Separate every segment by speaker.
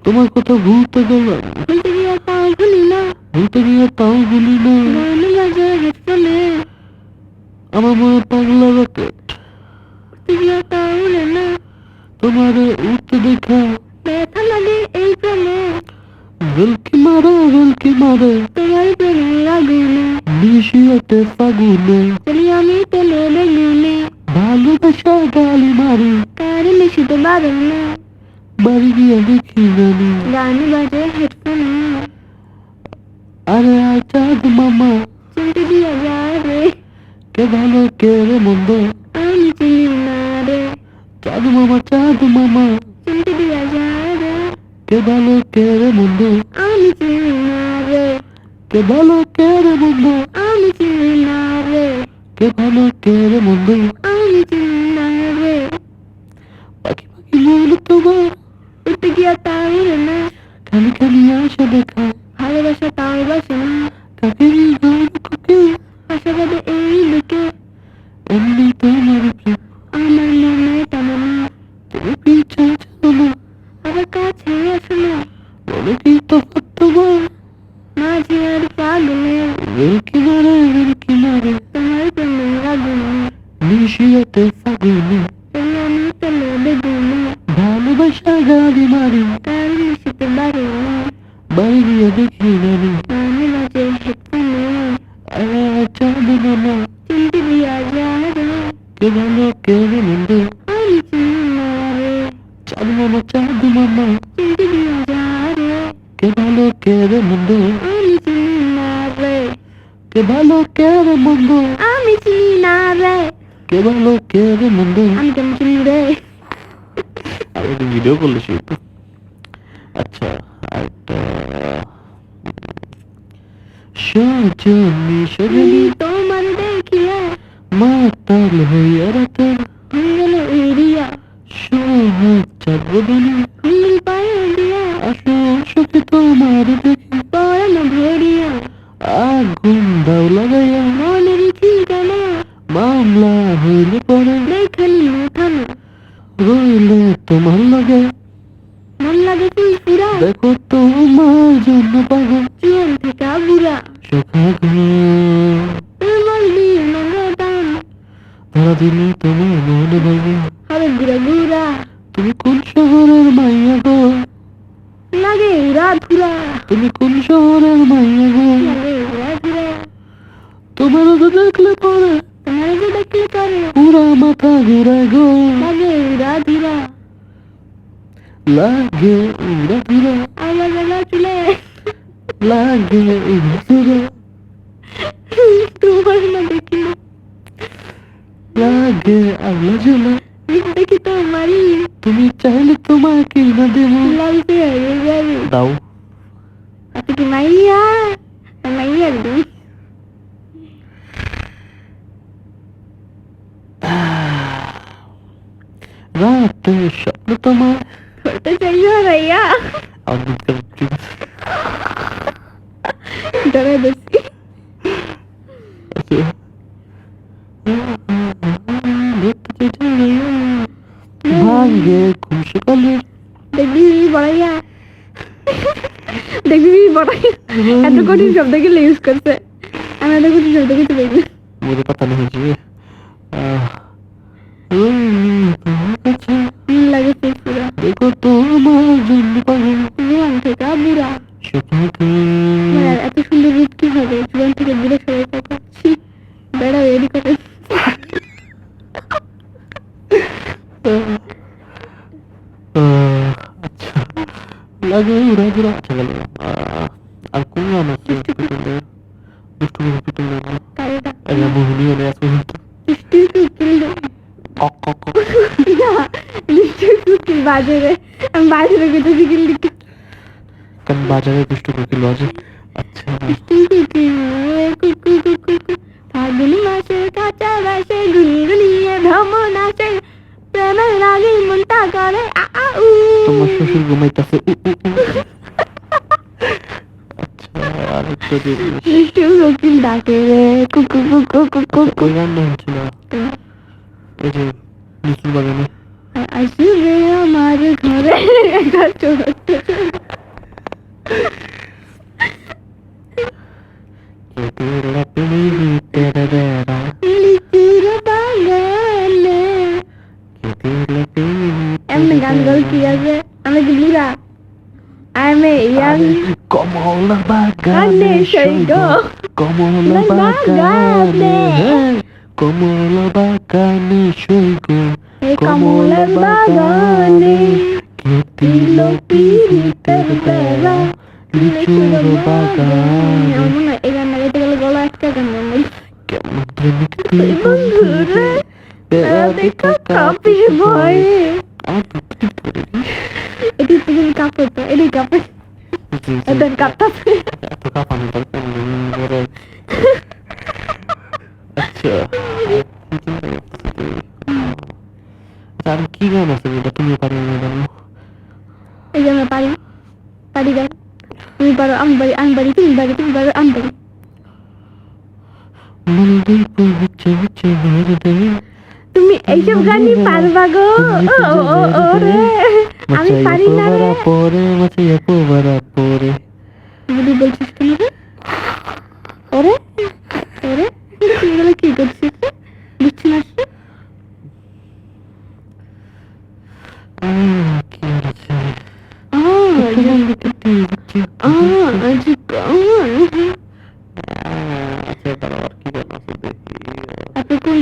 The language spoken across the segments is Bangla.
Speaker 1: তোমার কথা ভুলতে গেলাম,
Speaker 2: ভুলতে গিয়ে তাও ভুলি না,
Speaker 1: ভুলতে গিয়ে তাও ভুলি না।
Speaker 2: গান বাজে হেডফোনে,
Speaker 1: আমার মনে পাগলা রকেট,
Speaker 2: উঠতে গিয়ে তাও উড়ে না,
Speaker 1: তোমার উঠতে দেখা
Speaker 2: ব্যথা লাগে এই প্রেমে,
Speaker 1: ভেলকি মারে ভেলকি মারে,
Speaker 2: তোমার প্রেমের আগুনে
Speaker 1: নিশিয়াতে ফাগুনে,
Speaker 2: চলি আমি তেলে বেগুনে,
Speaker 1: ভালোবাসা গালি মারি,
Speaker 2: কার মিশিতে বারো না,
Speaker 1: বাড়ি গিয়ে দেখি জানি।
Speaker 2: গান বাজে হেডফোনে,
Speaker 1: আরে আয় চাঁদ মামা,
Speaker 2: চিনতে দিয়া যা রে,
Speaker 1: কে ভালো কে রে মন্দ,
Speaker 2: আমি চিনি না রে,
Speaker 1: চাঁদ মামা চাঁদ মামা,
Speaker 2: চিনতে দিয়া যা রে,
Speaker 1: কে ভালো কে রে মন্দ,
Speaker 2: আমি চিনি না রে,
Speaker 1: কে ভালো কে রে মন্দ,
Speaker 2: আমি চিনি না রে,
Speaker 1: কে ভালো কে রে মন্দ।
Speaker 2: আমি চিনি না রে,
Speaker 1: পাখি পাখি মন তোমার,
Speaker 2: উঠতে গিয়া তাও উড়ে না,
Speaker 1: খালি খালি আশা দেখা,
Speaker 2: ভালোবাসা তাও বাসে না,
Speaker 1: কাকে গান কাকে
Speaker 2: আশা বাদে এই বুকে,
Speaker 1: এমনি তোমার প্রেম,
Speaker 2: আমার মনে টানে না,
Speaker 1: তুমি পিছা ছিল না,
Speaker 2: আবার কাছে আসে না,
Speaker 1: বলে কি তফাৎ তোমার,
Speaker 2: মাঝে আর পাগলে,
Speaker 1: ভেলকি মারে ভেলকি মারে,
Speaker 2: তোমার প্রেমের আগুনে
Speaker 1: নিশিয়াতে ফাগুনে,
Speaker 2: চলি আমি তেলে বেগুনে,
Speaker 1: ভালোবাসা গালি মারি,
Speaker 2: কার মিশিতে বারো না,
Speaker 1: বাড়ি গিয়ে দেখি জানি।
Speaker 2: গান বাজে হেডফোনে,
Speaker 1: আরে চাঁদ মামা,
Speaker 2: চিনতে দিয়া যা রে,
Speaker 1: কে ভালো কে রে মন্দ,
Speaker 2: আমি চিনি না রে,
Speaker 1: চাঁদ মামা চাঁদ মামা,
Speaker 2: চিনতে দিয়া যা রে,
Speaker 1: কে ভালো কে রে মন্দ,
Speaker 2: আমি চিনি না রে,
Speaker 1: কে ভালো কে রে মন্দ,
Speaker 2: আমি চিনি না রে,
Speaker 1: কে ভালো কে রে মন্দ।
Speaker 2: আমি কেমন চিনি রে,
Speaker 1: আমি একটা ভিডিও করলে সেটা। আচ্ছা আরেকটা, সজনী সজনী
Speaker 2: তোমার দেখিয়া
Speaker 1: মাতাল হইয়া রাতে,
Speaker 2: হয়ে গেল এরিয়া,
Speaker 1: সোহাগ চাঁদ বদনে,
Speaker 2: হুঙ্গল পায়ে দিয়া
Speaker 1: আসো সখী তোমার দেখে,
Speaker 2: পড়ানো ভরিয়া,
Speaker 1: আগুন দাও লাগাইয়া,
Speaker 2: মনের ঠিকানা
Speaker 1: মামলা হইলে পরে,
Speaker 2: দেখালি থানা,
Speaker 1: রইলে তোমার লাগে,
Speaker 2: মন লাগে তুই পুরা,
Speaker 1: দেখো তোমার জন্য পাগল,
Speaker 2: জীবন থেকে বুড়া,
Speaker 1: সখা গো,
Speaker 2: তোমার দিয়ে নোংরা দাম,
Speaker 1: ধরা দিলে তোমার মনে ভাবে,
Speaker 2: হবে ঘুরা ঘুরা,
Speaker 1: তুমি কোন শহরের মাইয়া গো,
Speaker 2: লাগে উড়া ধুরা,
Speaker 1: তুমি কোন শহরের মাইয়া গো,
Speaker 2: লাগে উড়া ধুরা,
Speaker 1: তোমার তো দেখলে পরে
Speaker 2: তোমার যে দেখলে করে
Speaker 1: পুরা মাথা ঘুরায় গো,
Speaker 2: লাগে উড়া ধুরা,
Speaker 1: লাগে উড়া ধুরা,
Speaker 2: আমার বেলা চুলে
Speaker 1: লাগে উড়া ধুরা,
Speaker 2: তোমার না দেখি,
Speaker 1: লাগে আল্লাহ জ্বালা,
Speaker 2: দেখি তো মারি,
Speaker 1: তুমি চাইলে তোমাকে না দেব,
Speaker 2: লাগছে হয়ে যাবে,
Speaker 1: দাও।
Speaker 2: আপনি কি মাইয়া, মাইয়া একদম,
Speaker 1: রাতে স্বপ্ন তোমার,
Speaker 2: করতে চাইও ভাইয়া,
Speaker 1: আগুন করছি,
Speaker 2: ডরে বেশি,
Speaker 1: ভাঙ্গে ঘুম সকালে,
Speaker 2: দেখবি বড়াইয়া, দেখবি বড়াইয়া, এত কঠিন শব্দ গুলো ইউজ করছে, আমি এত কঠিন শব্দ কিছু দেখবি,
Speaker 1: मुझे पता नहीं जी। তোমার কাছে
Speaker 2: লাগে শেষ পুরা,
Speaker 1: দেখো তোমার জন্য পাগল,
Speaker 2: জীবন থেকে বুড়া,
Speaker 1: সকালে
Speaker 2: এত সুন্দর রূপ কি হবে, জীবন থেকে বুড়ে সবাই পাচ্ছি, বেড়া রেডি করে,
Speaker 1: আচ্ছা লাগে উড়া ঘুরা, আচ্ছা গেল। আর কোন গান আছে পিটনের, দুষ্টু পিটনের
Speaker 2: কারেটা,
Speaker 1: এরা মোহিনী হলে আছে কক কক কক,
Speaker 2: বাজারে, আমি বাজারে কোথাও কিল দিতে,
Speaker 1: কারণ বাজারে দুষ্টু কোকিল বাজে। আচ্ছা
Speaker 2: ফাগুনি মাসে কাঁচা বাসে গুনগুনিয়ে ভ্রমণ আসে, প্রেমের লাগে মনটা করে
Speaker 1: তোমার শ্বশুর ঘুমাইতেছে। আচ্ছা আরেকটা জিনিস,
Speaker 2: দুষ্টু কোকিল ডাকে রে কুকু কুকু কুকু,
Speaker 1: ওই গানটা হচ্ছিল ওই যে লিচুর বাগানে,
Speaker 2: আসবে আমার ঘরে একটা ছোট্ট আমি ইয়াং
Speaker 1: কমলা বাগানে
Speaker 2: সৈগ
Speaker 1: কমলা বাগানে কমলা বাগানে সৈগ
Speaker 2: কমলার বাগানে
Speaker 1: কেতিল পিরিতের বেলা লিচুর বাগানে
Speaker 2: মনে হয় এই গানটা গাইতে গেলে গলা একটা গান মনে
Speaker 1: কেমন প্রেমিক তুই
Speaker 2: বন্ধুরে দেখা কাপি ভয়ে
Speaker 1: আমার পরে
Speaker 2: এটি তুমি কাপড় তো এটি কাপড় এটা কাপড়
Speaker 1: এত কাঁপানো দরকার নেই বড় আচ্ছা আর কি গান আছে যেটা তুমি পারো না জানো
Speaker 2: এই যে আমরা পারি পারি গান তুমি পারো আমি পারি তুমি পারো আমি পারি
Speaker 1: মলদ্বীপ হচ্ছে হচ্ছে ভেরদে
Speaker 2: তুমি এইসব গানই পারবা গো ওরে আমি পারি না রে
Speaker 1: পরে মাছাইয়া পোবারা পরে
Speaker 2: বলি বলছিস কেন রে ওরে ওরে এগুলো কি করছিস বুঝছি না
Speaker 1: কি আছে আচ্ছা তারপর কি গান আছে দেখি
Speaker 2: আপনি কোন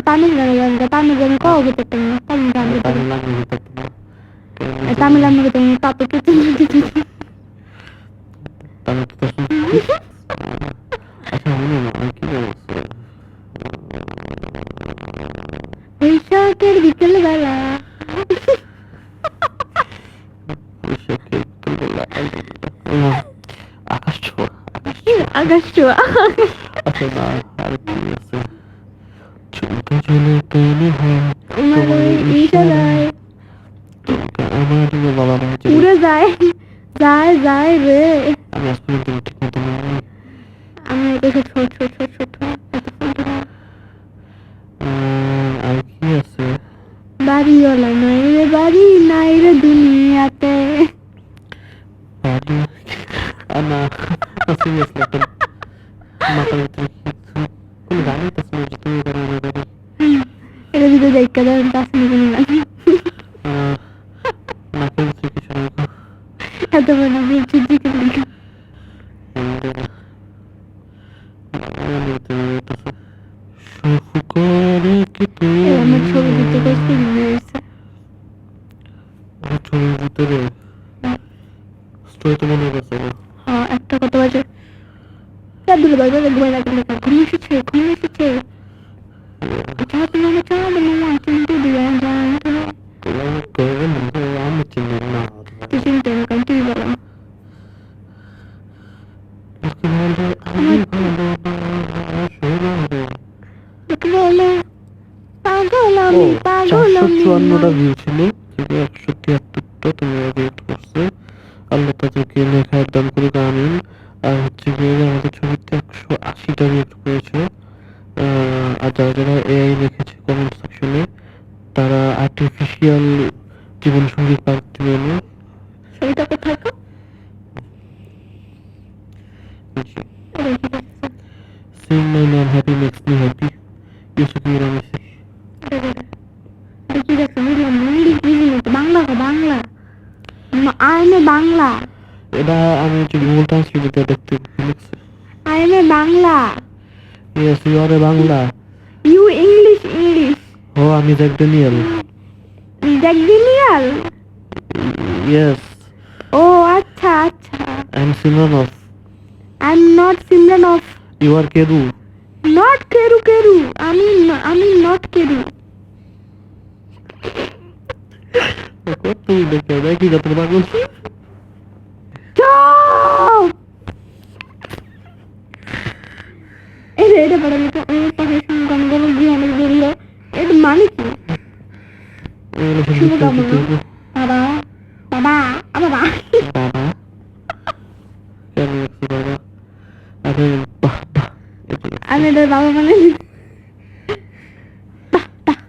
Speaker 2: তামিল গান কও গেতে তুমি তামিল গান
Speaker 1: তামিল লাগে
Speaker 2: তামিল গান গেতে তুমি পাপে
Speaker 1: তামিল তো আচ্ছা মনে হয় কি গান আছে
Speaker 2: বৈশাখের বিকেল বেলা
Speaker 1: আকাশ ছোঁয়া
Speaker 2: আকাশ ছোঁয়া
Speaker 1: আচ্ছা না আর কি আছে চুলকে চলে পেলে হয়
Speaker 2: তোমার ইশারায়
Speaker 1: তোমাকে আমার বাবা মা
Speaker 2: উড়ে যায় রে
Speaker 1: আমি আজ পর্যন্ত ঠিক মতো মনে
Speaker 2: আমি দেখে ছোট
Speaker 1: আর কি আছে
Speaker 2: বাড়িওয়ালা বাড়ি নাই রে দুনিয়াতে
Speaker 1: বাড়ি না সিরিয়াসলি একটা মাথার ভিতরে কিছু কোনো গানই তো শুনে তুমি করে না বাড়ি
Speaker 2: এটা যদি দেখা দেন তাস নিয়ে গান
Speaker 1: নাকের ভিতরে কিছু নেই
Speaker 2: এত বড় বলছি দিকে দিকে
Speaker 1: করে কি তুই
Speaker 2: আমার ছবি দিতে গেছি
Speaker 1: ছবির ভিতরে স্টোরি তো মনে গেছে না
Speaker 2: একটা কত বাজে দিলে বাজে ঘুমাই লাগলে ঘুম এসেছে মামা চিনতে দিবে
Speaker 1: আমি চিনি না
Speaker 2: তুই চিনতে না কারণ তুই বলো পাগল আমি
Speaker 1: 454টা ভিউ ছিল থেকে 173টা তুমি রেট করছে আল্লাহ তাদেরকে লেখার দান করুক আমিন আর হচ্ছে গিয়ে আমাদের ছবিতে 180টা রেট করেছে আর যারা এআই লিখেছে কমেন্ট সেকশনে তারা আর্টিফিশিয়াল জীবনসঙ্গী প্রার্থী বলে
Speaker 2: ছবিটা কোথায়
Speaker 1: Seeing my name happy makes me happy. Yusuf Miramisi.
Speaker 2: দেখি দেখো বুঝলাম বাংলা আইনে বাংলা
Speaker 1: এটা আমি হচ্ছে গুগল ট্রান্সলেটে দেখতে লিখছি
Speaker 2: আইনে Bangla
Speaker 1: yes you are a Bangla
Speaker 2: you English
Speaker 1: ও আমি জ্যাক ড্যানিয়েল ইয়েস
Speaker 2: ও আচ্ছা
Speaker 1: I am Simran off
Speaker 2: I am not Simran off
Speaker 1: you are Keru
Speaker 2: not Keru আমি নট কেরু
Speaker 1: কত দেখে দেখি যত পাগল
Speaker 2: এটা বড় লোক গানগুলো দিয়ে অনেক বেরিয়ে এটা মানে কি বাবা বাবা বাবা
Speaker 1: বাবা কেন বাবা আরে
Speaker 2: আমি এদের বাবা মানে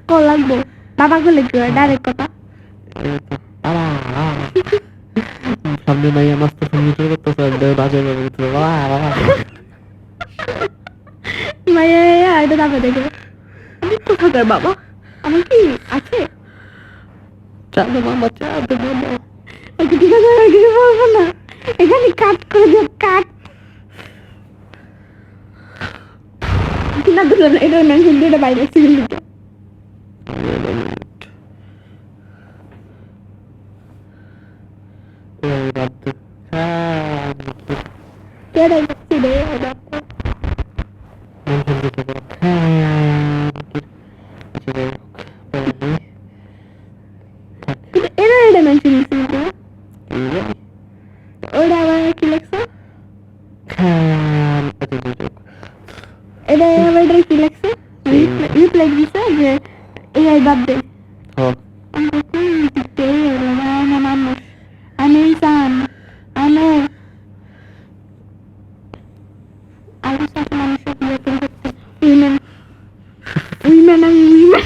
Speaker 2: কল লাগবো বাবা বলে কি ডাইরেক্ট কথা
Speaker 1: সামনে নাই আমার তো সামনে চলে করতেছে বাজে বাবা
Speaker 2: মাইয়া এটা দাবে দেখে কোথাকার বাবা আমার কি আছে
Speaker 1: চাঁদে মামা চাঁদে মামা
Speaker 2: ঠিক আছে কিছু বলবো না এখানে কাট করে দিও, কাট। না দুটো না, এটা মেনশন দিয়ে এটা বাইরে সিগন্যাল দিতে। কে দেখছি রে এটা? এটা এটা মেনশন দিছি না। ওটা আবার কি লেখছো? এটা আবার এটা কি লেখছো? রিপ্লাই দিছে যে এআই বাদ দে। আমি মানুষ, আমি ইনসান, আমি আলু সাথে মানুষের বিয়ে করতে উইমেন, উইমেন, আমি উইমেন।